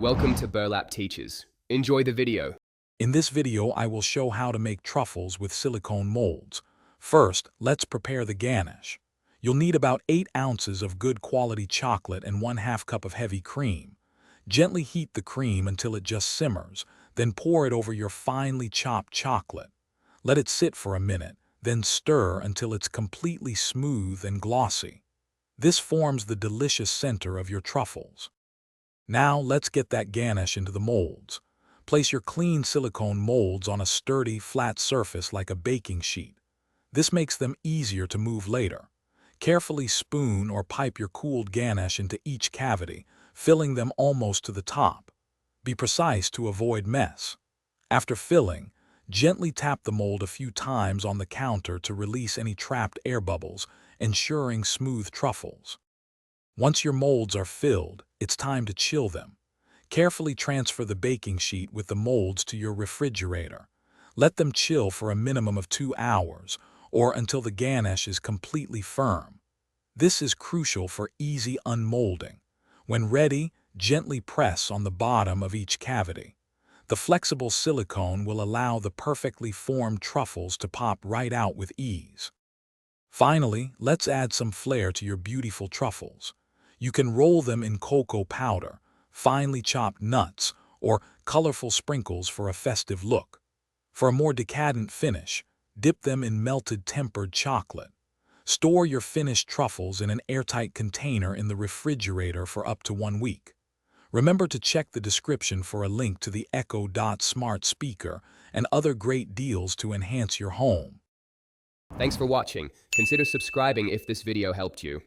Welcome to Burlap Teachers. Enjoy the video. In this video, I will show how to make truffles with silicone molds. First, let's prepare the ganache. You'll need about 8 ounces of good quality chocolate and 1/2 cup of heavy cream. Gently heat the cream until it just simmers, then pour it over your finely chopped chocolate. Let it sit for a minute, then stir until it's completely smooth and glossy. This forms the delicious center of your truffles. Now let's get that ganache into the molds. Place your clean silicone molds on a sturdy, flat surface like a baking sheet. This makes them easier to move later. Carefully spoon or pipe your cooled ganache into each cavity, filling them almost to the top. Be precise to avoid mess. After filling, gently tap the mold a few times on the counter to release any trapped air bubbles, ensuring smooth truffles. Once your molds are filled, it's time to chill them. Carefully transfer the baking sheet with the molds to your refrigerator. Let them chill for a minimum of 2 hours, or until the ganache is completely firm. This is crucial for easy unmolding. When ready, gently press on the bottom of each cavity. The flexible silicone will allow the perfectly formed truffles to pop right out with ease. Finally, let's add some flair to your beautiful truffles. You can roll them in cocoa powder, finely chopped nuts, or colorful sprinkles for a festive look. For a more decadent finish, dip them in melted tempered chocolate. Store your finished truffles in an airtight container in the refrigerator for up to 1 week. Remember to check the description for a link to the Echo Dot smart speaker and other great deals to enhance your home. Thanks for watching. Consider subscribing if this video helped you.